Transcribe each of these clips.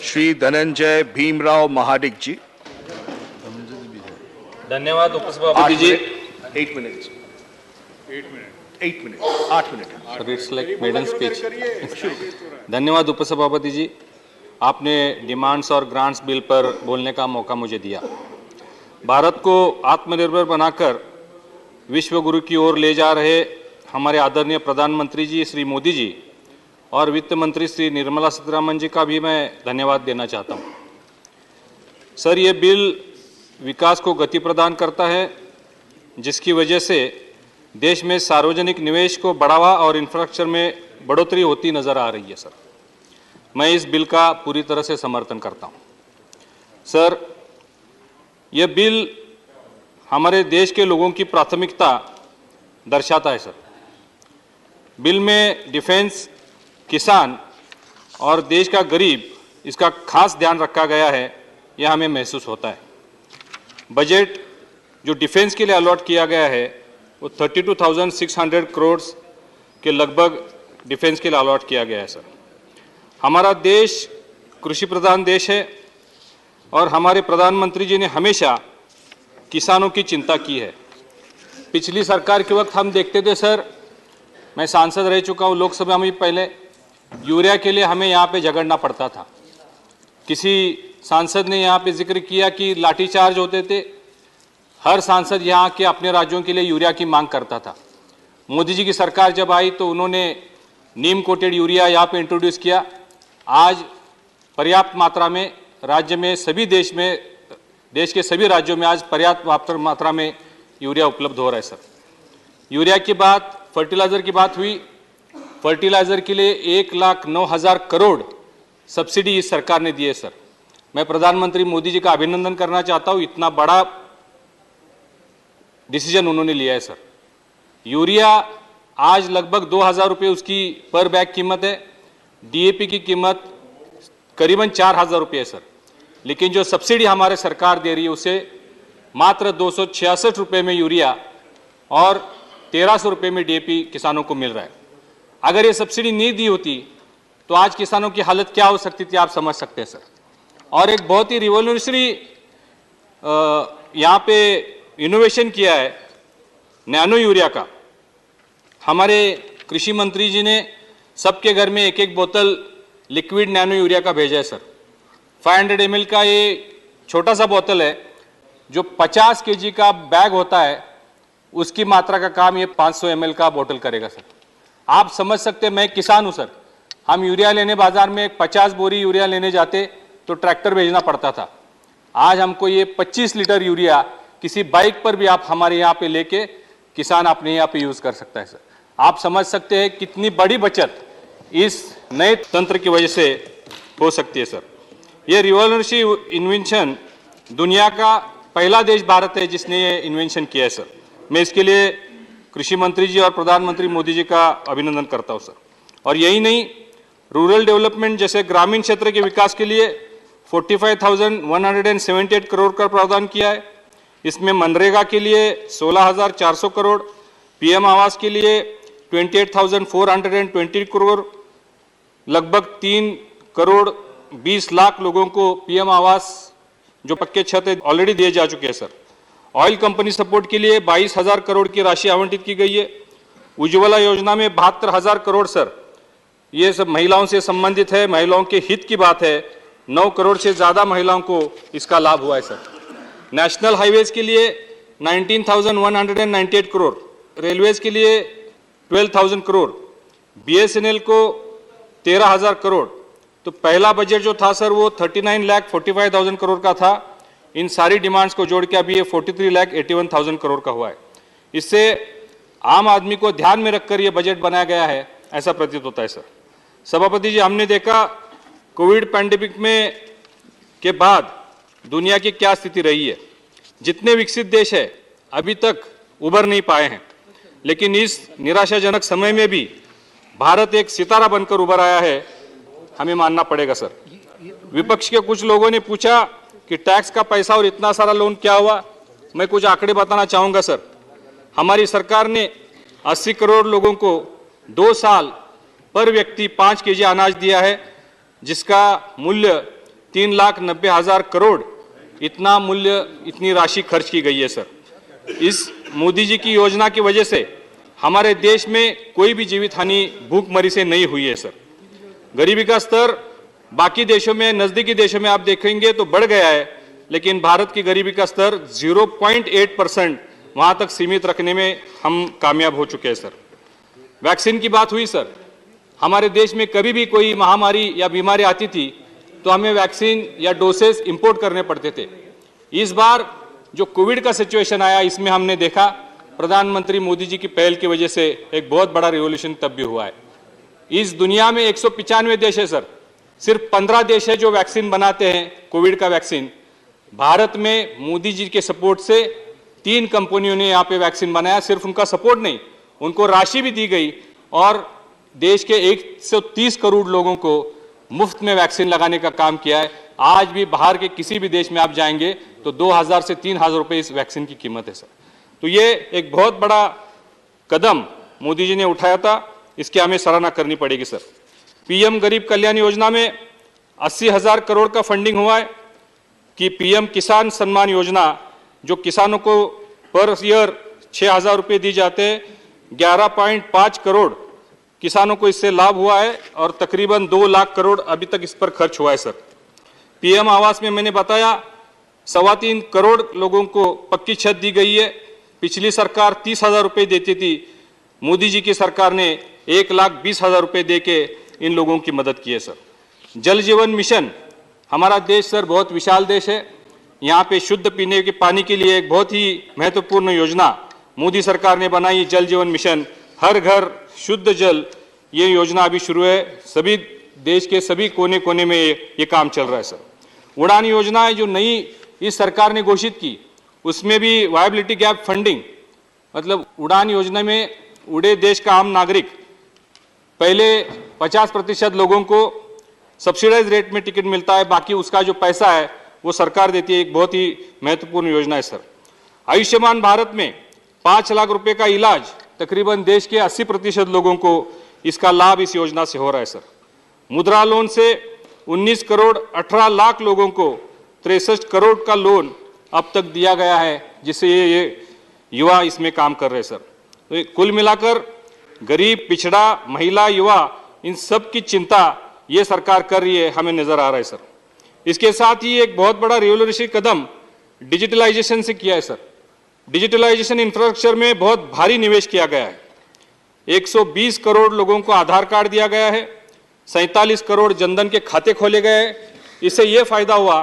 श्री धनंजय भीमराव महाडिक जी। धन्यवाद उपसभापति जी। 8 minute 8 minute sir, it's like maiden speech. धन्यवाद उपसभापति जी, आपने डिमांड्स और ग्रांट्स बिल पर बोलने का मौका मुझे दिया। भारत को आत्मनिर्भर बनाकर विश्व गुरु की ओर ले जा रहे हमारे आदरणीय प्रधानमंत्री जी श्री मोदी जी और वित्त मंत्री श्री निर्मला सीतारमण जी का भी मैं धन्यवाद देना चाहता हूँ। सर, ये बिल विकास को गति प्रदान करता है, जिसकी वजह से देश में सार्वजनिक निवेश को बढ़ावा और इंफ्रास्ट्रक्चर में बढ़ोतरी होती नजर आ रही है। सर, मैं इस बिल का पूरी तरह से समर्थन करता हूँ। सर, यह बिल हमारे देश के लोगों की प्राथमिकता दर्शाता है। सर, बिल में डिफेंस, किसान और देश का गरीब, इसका खास ध्यान रखा गया है, यह हमें महसूस होता है। बजट जो डिफेंस के लिए अलॉट किया गया है वो 32,600 करोड़ के लगभग डिफेंस के लिए अलॉट किया गया है। सर, हमारा देश कृषि प्रधान देश है और हमारे प्रधानमंत्री जी ने हमेशा किसानों की चिंता की है। पिछली सरकार के वक्त हम देखते थे सर, मैं सांसद रह चुका हूँ लोकसभा में, पहले यूरिया के लिए हमें यहाँ पे झगड़ना पड़ता था। किसी सांसद ने यहाँ पे जिक्र किया कि लाठीचार्ज होते थे। हर सांसद यहाँ के अपने राज्यों के लिए यूरिया की मांग करता था। मोदी जी की सरकार जब आई तो उन्होंने नीम कोटेड यूरिया यहाँ पे इंट्रोड्यूस किया। आज पर्याप्त मात्रा में राज्य में सभी देश के सभी राज्यों में आज पर्याप्त मात्रा में यूरिया उपलब्ध हो रहा है। सर, यूरिया की बात, फर्टिलाइजर की बात हुई। फर्टिलाइजर के लिए 1,09,000 करोड़ सब्सिडी इस सरकार ने दी है। सर, मैं प्रधानमंत्री मोदी जी का अभिनंदन करना चाहता हूँ, इतना बड़ा डिसीजन उन्होंने लिया है। सर, यूरिया आज लगभग 2,000 रुपये उसकी पर बैग कीमत है। डीएपी की कीमत करीबन 4,000 रुपये है। सर, लेकिन जो सब्सिडी हमारे सरकार दे रही है उसे मात्र 266 रुपये में यूरिया और 1,300 रुपये में डीएपी किसानों को मिल रहा है। अगर ये सब्सिडी नहीं दी होती तो आज किसानों की हालत क्या हो सकती थी, आप समझ सकते हैं। सर, और एक बहुत ही रिवॉल्यूशनरी यहाँ पे इनोवेशन किया है नैनो यूरिया का। हमारे कृषि मंत्री जी ने सबके घर में एक एक बोतल लिक्विड नैनो यूरिया का भेजा है। सर, 500 ml का ये छोटा सा बोतल है, जो 50 kg का बैग होता है उसकी मात्रा का काम ये 500 ml का बोतल करेगा। सर, आप समझ सकते हैं, मैं किसान हूं सर, हम यूरिया लेने बाजार में 50 बोरी यूरिया लेने जाते तो ट्रैक्टर भेजना पड़ता था। आज हमको ये 25 लीटर यूरिया किसी बाइक पर भी आप हमारे यहाँ पे लेके किसान अपने यहाँ पे यूज कर सकता है। सर, आप समझ सकते हैं कितनी बड़ी बचत इस नए तंत्र की वजह से हो सकती है। सर, ये रिवॉल्यूशनरी इन्वेंशन, दुनिया का पहला देश भारत है जिसने ये इन्वेंशन किया है। सर, मैं इसके लिए कृषि मंत्री जी और प्रधानमंत्री मोदी जी का अभिनंदन करता हूँ। सर, और यही नहीं, रूरल डेवलपमेंट जैसे ग्रामीण क्षेत्र के विकास के लिए 45,178 करोड़ का प्रावधान किया है। इसमें मनरेगा के लिए 16,400 करोड़, पीएम आवास के लिए 28,420 करोड़, लगभग 3 करोड़ 20 लाख लोगों को पीएम आवास जो पक्के छत है ऑलरेडी दिए जा चुके हैं। सर, ऑयल कंपनी सपोर्ट के लिए 22,000 करोड़ की राशि आवंटित की गई है। उज्ज्वला योजना में 72,000 करोड़। सर, ये सब महिलाओं से संबंधित है, महिलाओं के हित की बात है। 9 करोड़ से ज्यादा महिलाओं को इसका लाभ हुआ है। सर, नेशनल हाईवेज के लिए 19,198 करोड़, रेलवेज के लिए 12,000 करोड़, बीएसएनएल को 13,000 करोड़। तो पहला बजट जो था सर वो 39,45,000 करोड़ का था। इन सारी डिमांड्स को जोड़ के अभी ये 43,81,000 करोड़ का हुआ है। इससे आम आदमी को ध्यान में रखकर ये बजट बनाया गया है, ऐसा प्रतीत होता है। सर, सभापति जी, हमने देखा कोविड पैंडेमिक में के बाद दुनिया की क्या स्थिति रही है। जितने विकसित देश है अभी तक उभर नहीं पाए हैं, लेकिन इस निराशाजनक समय में भी भारत एक सितारा बनकर उभर आया है, हमें मानना पड़ेगा। सर, विपक्ष के कुछ लोगों ने पूछा कि टैक्स का पैसा और इतना सारा लोन क्या हुआ। मैं कुछ आंकड़े बताना चाहूंगा। सर, हमारी सरकार ने 80 करोड़ लोगों को 2 साल पर व्यक्ति 5 kg अनाज दिया है, जिसका मूल्य 3,90,000 करोड़ इतना मूल्य, इतनी राशि खर्च की गई है सर। इस मोदी जी की योजना की वजह से हमारे देश में कोई भी जीवित हानि भूखमरी से नहीं हुई है सर। गरीबी का स्तर बाकी देशों में, नजदीकी देशों में आप देखेंगे तो बढ़ गया है, लेकिन भारत की गरीबी का स्तर 0.8% वहां तक सीमित रखने में हम कामयाब हो चुके हैं सर। वैक्सीन की बात हुई सर, हमारे देश में कभी भी कोई महामारी या बीमारी आती थी तो हमें वैक्सीन या डोसेस इंपोर्ट करने पड़ते थे। इस बार जो कोविड का सिचुएशन आया, इसमें हमने देखा प्रधानमंत्री मोदी जी की पहल की वजह से एक बहुत बड़ा रिवॉल्यूशन तब भी हुआ है। इस दुनिया में 195 देश है सर, सिर्फ 15 देश है जो वैक्सीन बनाते हैं कोविड का वैक्सीन। भारत में मोदी जी के सपोर्ट से 3 कंपनियों ने यहाँ पे वैक्सीन बनाया। सिर्फ उनका सपोर्ट नहीं, उनको राशि भी दी गई और देश के 130 करोड़ लोगों को मुफ्त में वैक्सीन लगाने का काम किया है। आज भी बाहर के किसी भी देश में आप जाएंगे तो 2,000 से 3,000 रुपए इस वैक्सीन की कीमत है सर। तो ये एक बहुत बड़ा कदम मोदी जी ने उठाया था, इसकी हमें सराहना करनी पड़ेगी सर। पीएम गरीब कल्याण योजना में 80,000 करोड़ का फंडिंग हुआ है कि पीएम किसान सम्मान योजना, जो किसानों को पर ईयर 6,000 रुपये दी जाते हैं, 11.5 करोड़ किसानों को इससे लाभ हुआ है और तकरीबन 2 लाख करोड़ अभी तक इस पर खर्च हुआ है सर। पीएम आवास में मैंने बताया 3.25 करोड़ लोगों को पक्की छत दी गई है। पिछली सरकार 30,000 रुपये देती थी, मोदी जी की सरकार ने 1,20,000 रुपये दे के इन लोगों की मदद की है सर। जल जीवन मिशन, हमारा देश सर बहुत विशाल देश है, यहाँ पे शुद्ध पीने के पानी के लिए एक बहुत ही महत्वपूर्ण योजना मोदी सरकार ने बनाई, जल जीवन मिशन, हर घर शुद्ध जल। ये योजना अभी शुरू है, सभी देश के सभी कोने कोने में ये काम चल रहा है सर। उड़ान योजना है जो नई इस सरकार ने घोषित की, उसमें भी वायबिलिटी गैप फंडिंग, मतलब उड़ान योजना में उड़े देश का आम नागरिक पहले 50% लोगों को सब्सिडाइज रेट में टिकट मिलता है, बाकी उसका जो पैसा है वो सरकार देती है। एक बहुत ही महत्वपूर्ण योजना है सर। आयुष्मान भारत में 5 लाख रुपए का इलाज, तकरीबन देश के 80% लोगों को इसका लाभ इस योजना से हो रहा है सर। मुद्रा लोन से 19 करोड़ 18 लाख लोगों को 63 करोड़ का लोन अब तक दिया गया है, जिससे ये युवा इसमें काम कर रहे हैं सर। तो कुल मिलाकर गरीब, पिछड़ा, महिला, युवा, इन सब की चिंता ये सरकार कर रही है, हमें नजर आ रहा है सर। इसके साथ ही एक बहुत बड़ा रिवॉल्यूशनरी कदम डिजिटलाइजेशन से किया है सर। डिजिटलाइजेशन इंफ्रास्ट्रक्चर में बहुत भारी निवेश किया गया है। 120 करोड़ लोगों को आधार कार्ड दिया गया है, 47 करोड़ जनधन के खाते खोले गए हैं। इससे ये फायदा हुआ,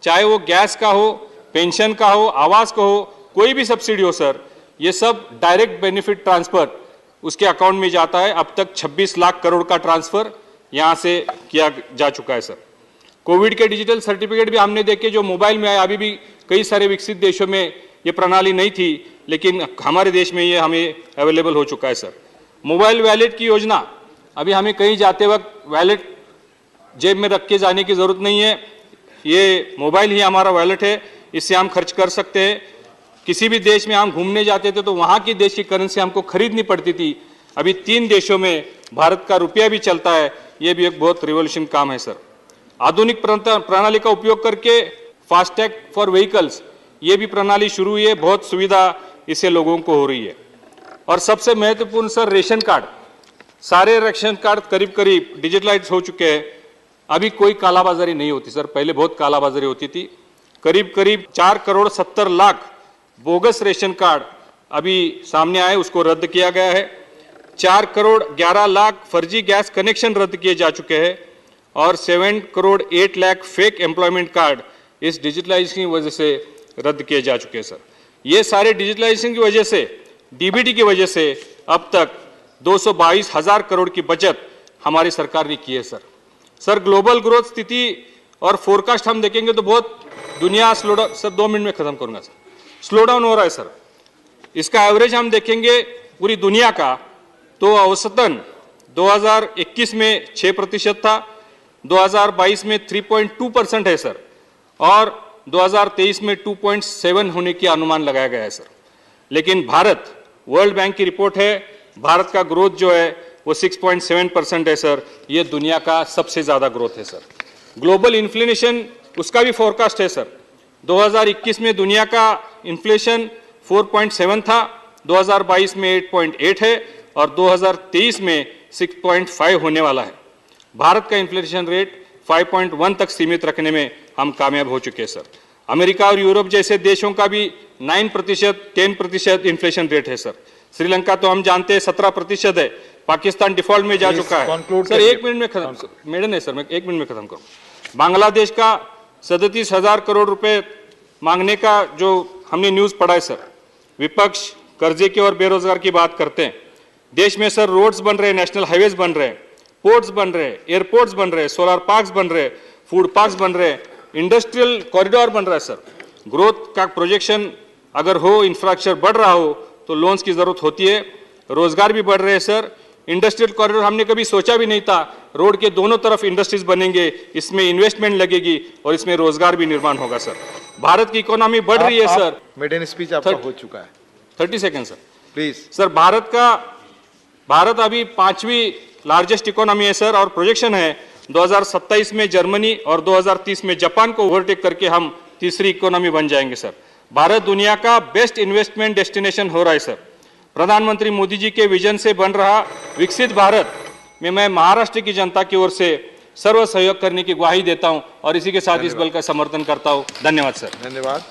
चाहे वो गैस का हो, पेंशन का हो, आवास का हो, कोई भी सब्सिडी हो सर, ये सब डायरेक्ट बेनिफिट ट्रांसफर उसके अकाउंट में जाता है। अब तक 26 लाख करोड़ का ट्रांसफर यहाँ से किया जा चुका है सर। कोविड के डिजिटल सर्टिफिकेट भी हमने देखे जो मोबाइल में आए, अभी भी कई सारे विकसित देशों में ये प्रणाली नहीं थी, लेकिन हमारे देश में ये हमें अवेलेबल हो चुका है सर। मोबाइल वैलेट की योजना, अभी हमें कहीं जाते वक्त वैलेट जेब में रख के जाने की जरूरत नहीं है, ये मोबाइल ही हमारा वैलेट है, इससे हम खर्च कर सकते हैं। किसी भी देश में हम घूमने जाते थे तो वहाँ की देश की करेंसी हमको खरीदनी पड़ती थी, अभी 3 देशों में भारत का रुपया भी चलता है। ये भी एक बहुत रिवॉल्यूशन काम है सर। आधुनिक प्रणाली का उपयोग करके फास्टैग फॉर व्हीकल्स, ये भी प्रणाली शुरू हुई है, बहुत सुविधा इससे लोगों को हो रही है। और सबसे महत्वपूर्ण सर रेशन कार्ड, सारे रेशन कार्ड करीब करीब डिजिटलाइज हो चुके हैं। अभी कोई कालाबाजारी नहीं होती सर, पहले बहुत कालाबाजारी होती थी। करीब करीब 4 crore 70 lakh bogus ration card अभी सामने आए, उसको रद्द किया गया है। 4 करोड़ 11 लाख फर्जी गैस कनेक्शन रद्द किए जा चुके हैं और 7 crore 8 lakh fake employment card इस डिजिटलाइजेशन की वजह से रद्द किए जा चुके हैं सर। ये सारे डिजिटलाइजेशन की वजह से, डीबीटी की वजह से अब तक 222,000 करोड़ की बचत हमारी सरकार ने की है सर। सर ग्लोबल ग्रोथ स्थिति और फोरकास्ट हम देखेंगे तो बहुत दुनिया स्लोडाउन, सर 2 मिनट में खत्म करूंगा सर, स्लोडाउन हो रहा है सर। इसका एवरेज हम देखेंगे पूरी दुनिया का तो औसतन 2021 में 6% था, 2022 में 3.2% है सर, और 2023 में 2.7 होने की अनुमान लगाया गया है सर। लेकिन भारत, वर्ल्ड बैंक की रिपोर्ट है, भारत का ग्रोथ जो है वो 6.7% है सर, ये दुनिया का सबसे ज़्यादा ग्रोथ है सर। ग्लोबल इन्फ्लेशन उसका भी फोरकास्ट है सर। 2021 में दुनिया का इन्फ्लेशन 4.7 था, 2022 में 8.8 है और 2023 में 6.5 होने वाला है। भारत का इन्फ्लेशन रेट 5.1 तक सीमित रखने में हम कामयाब हो चुके हैं सर। अमेरिका और यूरोप जैसे देशों का भी 9%, 10% इन्फ्लेशन रेट है सर। श्रीलंका तो हम जानते हैं 17% है। पाकिस्तान डिफॉल्ट में जा चुका है सर। एक मिनट में खत्म, मेडन है सर, मैं 1 मिनट में खत्म करूँ। बांग्लादेश का 37,000 करोड़ रुपए मांगने का जो हमने न्यूज़ पढ़ा है सर। विपक्ष कर्जे की और बेरोजगार की बात करते हैं। देश में सर रोड्स बन रहे हैं, नेशनल हाईवेज बन रहे हैं, पोर्ट्स बन रहे हैं, एयरपोर्ट्स बन रहे हैं, सोलर पार्क्स बन रहे हैं, फूड पार्क्स बन रहे हैं, इंडस्ट्रियल कॉरिडोर बन रहा है सर। ग्रोथ का प्रोजेक्शन अगर हो, इंफ्रास्ट्रक्चर बढ़ रहा हो तो लोन्स की जरूरत होती है। रोजगार भी बढ़ रहे हैं सर। इंडस्ट्रियल कॉरिडोर हमने कभी सोचा भी नहीं था। रोड के दोनों तरफ इंडस्ट्रीज बनेंगे, इसमें इन्वेस्टमेंट लगेगी और इसमें रोजगार भी निर्माण होगा सर। भारत की इकोनॉमी बढ़ रही है सर। मेडन स्पीच आपका हो चुका है, 30 second sir please. Sir, Bharat अभी 5वीं लार्जेस्ट इकोनॉमी है सर और प्रोजेक्शन है 2027 में जर्मनी और 2030 में जापान को ओवरटेक करके हम तीसरी इकोनॉमी बन जाएंगे सर। भारत दुनिया का बेस्ट इन्वेस्टमेंट डेस्टिनेशन हो रहा है सर। प्रधानमंत्री मोदी जी के विजन से बन रहा विकसित भारत में मैं महाराष्ट्र की जनता की ओर से सर्व सहयोग करने की ग्वाही देता हूं और इसी के साथ इस बल का समर्थन करता हूं। धन्यवाद सर। धन्यवाद।